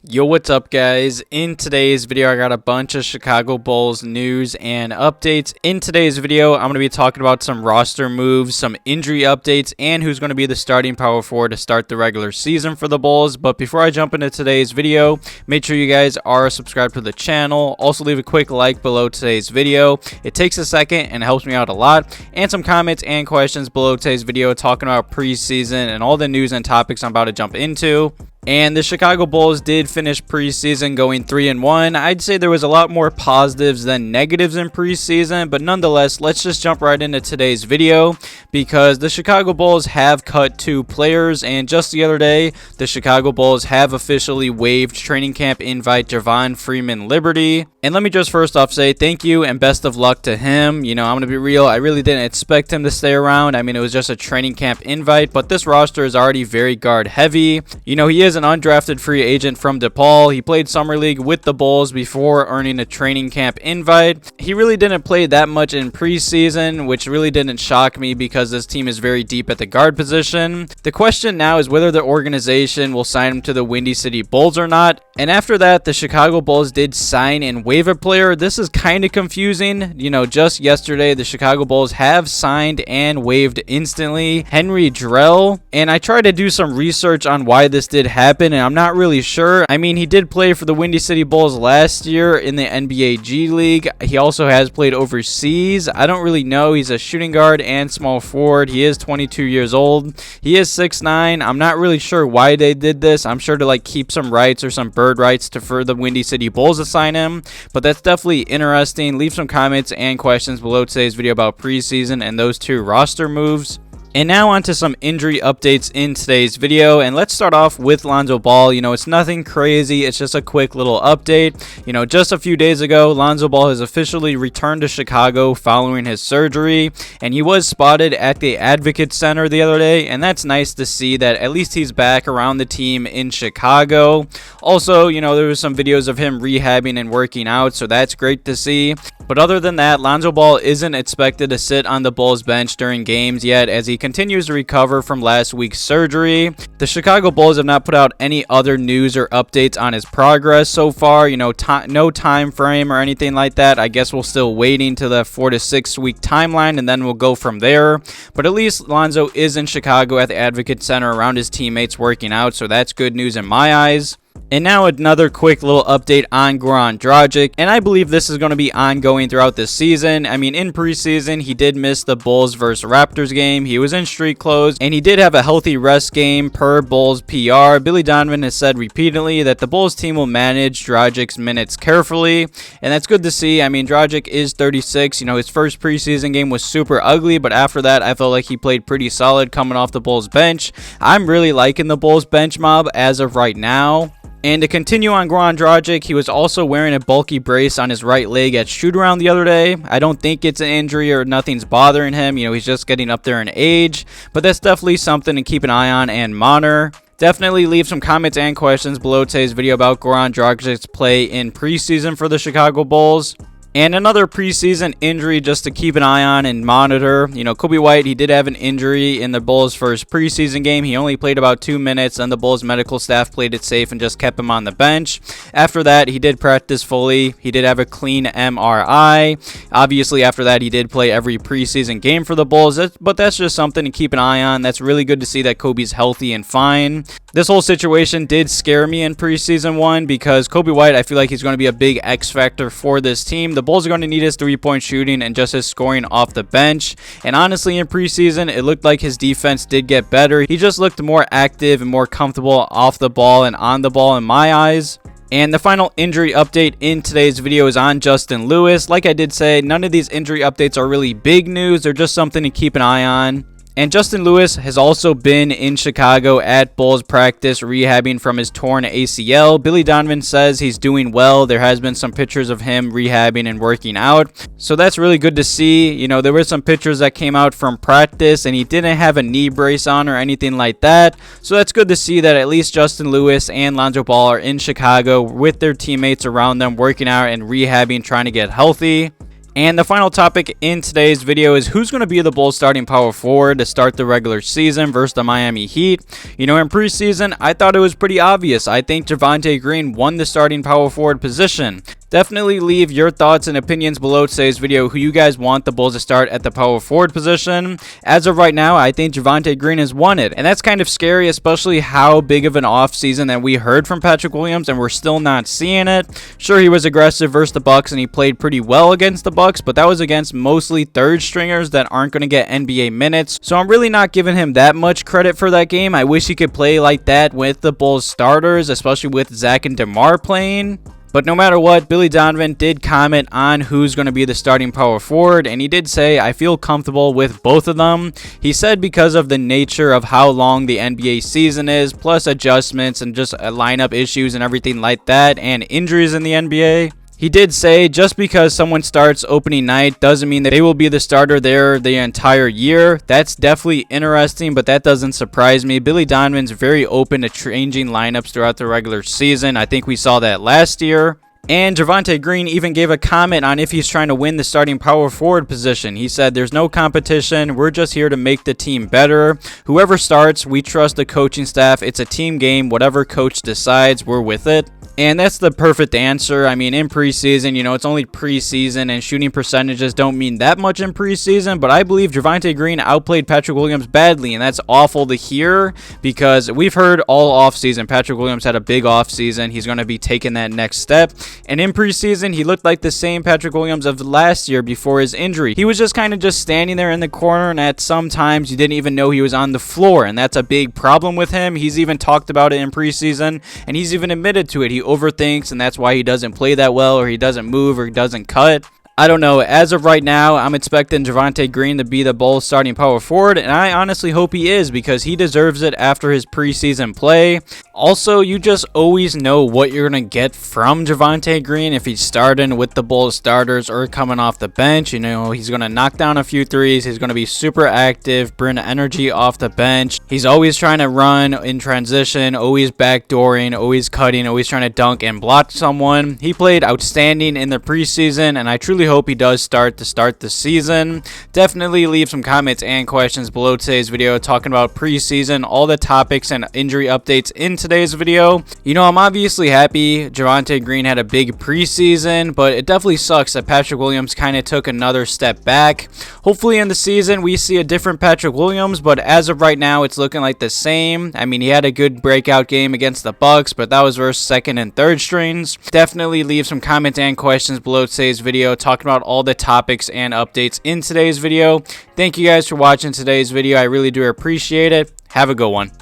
Yo, what's up, guys? In today's video, I got a bunch of Chicago Bulls news and updates. In today's video, I'm going to be talking about some roster moves, some injury updates, and who's going to be the starting power forward to start the regular season for the Bulls. But before I jump into today's video, make sure you guys are subscribed to the channel. Also, leave a quick like below today's video. It takes a second and helps me out a lot. And some comments and questions below today's video talking about preseason and all the news and topics I'm about to jump into. And the Chicago Bulls did finish preseason going 3-1. I'd say there was a lot more positives than negatives in preseason, but nonetheless, let's just jump right into today's video because the Chicago Bulls have cut 2 players, and just the other day, the Chicago Bulls have officially waived training camp invite Javonte Freeman Liberty. And let me just first off say thank you and best of luck to him. You know, I'm going to be real, I really didn't expect him to stay around. I mean, it was just a training camp invite, but this roster is already very guard heavy. You know, he is an undrafted free agent from DePaul. He played summer league with the Bulls before earning a training camp invite. He really didn't play that much in preseason, which really didn't shock me because this team is very deep at the guard position. The question now is whether the organization will sign him to the Windy City Bulls or not. And after that, the Chicago Bulls did sign and waive a player. This is kind of confusing. You know, just yesterday, the Chicago Bulls have signed and waived instantly Henry Drell. And I tried to do some research on why this did happen, and I'm not really sure. I mean, he did play for the Windy City Bulls last year in the NBA G League. He also has played overseas. I don't really know. He's a shooting guard and small forward. He is 22 years old. He is 6'9". I'm not really sure why they did this. I'm sure to like keep some rights or some bird rights to for the Windy City Bulls to sign him, but that's definitely interesting. Leave some comments and questions below today's video about preseason and those 2 roster moves. And now on to some injury updates in today's video, and let's start off with Lonzo Ball. You know, it's nothing crazy, it's just a quick little update. You know, just a few days ago, Lonzo Ball has officially returned to Chicago following his surgery, and he was spotted at the Advocate Center the other day, and that's nice to see that at least he's back around the team in Chicago. Also, you know, there was some videos of him rehabbing and working out, so that's great to see. But other than that, Lonzo Ball isn't expected to sit on the Bulls bench during games yet as he continues to recover from last week's surgery. The Chicago Bulls have not put out any other news or updates on his progress so far. You know, no time frame or anything like that. I guess we're still waiting to the 4 to 6 week timeline, and then we'll go from there. But at least Lonzo is in Chicago at the Advocate Center around his teammates working out, so that's good news in my eyes. And now another quick little update on Goran Dragic, and I believe this is going to be ongoing throughout this season. I mean, in preseason, he did miss the Bulls versus Raptors game. He was in street clothes, and he did have a healthy rest game per Bulls PR. Billy Donovan has said repeatedly that the Bulls team will manage Dragic's minutes carefully, and that's good to see. I mean, Dragic is 36. You know, his first preseason game was super ugly, but after that, I felt like he played pretty solid coming off the Bulls bench. I'm really liking the Bulls bench mob as of right now. And to continue on Goran Dragic, he was also wearing a bulky brace on his right leg at shoot-around the other day. I don't think it's an injury or nothing's bothering him. You know, he's just getting up there in age. But that's definitely something to keep an eye on and monitor. Definitely leave some comments and questions below today's video about Goran Dragic's play in preseason for the Chicago Bulls. And another preseason injury just to keep an eye on and monitor. You know, Coby White, he did have an injury in the Bulls' first preseason game. He only played about 2 minutes, and the Bulls' medical staff played it safe and just kept him on the bench. After that, he did practice fully. He did have a clean MRI. Obviously, after that, he did play every preseason game for the Bulls. But that's just something to keep an eye on. That's really good to see that Coby's healthy and fine. This whole situation did scare me in preseason 1 because Coby White, I feel like he's going to be a big X factor for this team. The Bulls are going to need his 3-point shooting and just his scoring off the bench. And honestly, in preseason, it looked like his defense did get better. He just looked more active and more comfortable off the ball and on the ball in my eyes. And the final injury update in today's video is on Justin Lewis. Like I did say, none of these injury updates are really big news. They're just something to keep an eye on. And Justin Lewis has also been in Chicago at Bulls practice rehabbing from his torn ACL. Billy Donovan says he's doing well. There has been some pictures of him rehabbing and working out. So that's really good to see. You know, there were some pictures that came out from practice and he didn't have a knee brace on or anything like that. So that's good to see that at least Justin Lewis and Lonzo Ball are in Chicago with their teammates around them working out and rehabbing, trying to get healthy. And the final topic in today's video is who's going to be the Bulls starting power forward to start the regular season versus the Miami Heat. You know, in preseason, I thought it was pretty obvious. I think Javonte Green won the starting power forward position. Definitely leave your thoughts and opinions below today's video who you guys want the Bulls to start at the power forward position. As of right now, I think Javonte Green has won it. And that's kind of scary, especially how big of an offseason that we heard from Patrick Williams and we're still not seeing it. Sure, he was aggressive versus the Bucks and he played pretty well against the Bucks, but that was against mostly third stringers that aren't going to get NBA minutes. So I'm really not giving him that much credit for that game. I wish he could play like that with the Bulls starters, especially with Zach and DeMar playing. But no matter what, Billy Donovan did comment on who's going to be the starting power forward, and he did say, I feel comfortable with both of them. He said because of the nature of how long the NBA season is, plus adjustments and just lineup issues and everything like that, and injuries in the NBA. He did say just because someone starts opening night doesn't mean that they will be the starter there the entire year. That's definitely interesting, but that doesn't surprise me. Billy Donovan's very open to changing lineups throughout the regular season. I think we saw that last year. And Javonte Green even gave a comment on if he's trying to win the starting power forward position. He said, there's no competition. We're just here to make the team better. Whoever starts, we trust the coaching staff. It's a team game. Whatever coach decides, we're with it. And that's the perfect answer. I mean, in preseason, you know, it's only preseason and shooting percentages don't mean that much in preseason, but I believe Javonte Green outplayed Patrick Williams badly, and that's awful to hear because we've heard all offseason Patrick Williams had a big offseason. He's going to be taking that next step. And in preseason, he looked like the same Patrick Williams of last year before his injury. He was just kind of just standing there in the corner, and at some times you didn't even know he was on the floor, and that's a big problem with him. He's even talked about it in preseason, and he's even admitted to it. He overthinks, and that's why he doesn't play that well, or he doesn't move, or he doesn't cut. I don't know. As of right now, I'm expecting Javonte Green to be the Bulls starting power forward, and I honestly hope he is because he deserves it after his preseason play. Also, you just always know what you're going to get from Javonte Green if he's starting with the Bulls starters or coming off the bench. You know, he's going to knock down a few threes. He's going to be super active, bring energy off the bench. He's always trying to run in transition, always backdooring, always cutting, always trying to dunk and block someone. He played outstanding in the preseason, and I truly hope he does start the season. Definitely leave some comments and questions below today's video talking about preseason, all the topics and injury updates in today's video. You know, I'm obviously happy Javonte Green had a big preseason, but it definitely sucks that Patrick Williams kind of took another step back. Hopefully in the season we see a different Patrick Williams, but as of right now it's looking like the same. I mean, he had a good breakout game against the Bucks, but that was versus second and third strings. Definitely leave some comments and questions below today's video talking about all the topics and updates in today's video. Thank you guys for watching today's video. I really do appreciate it. Have a good one.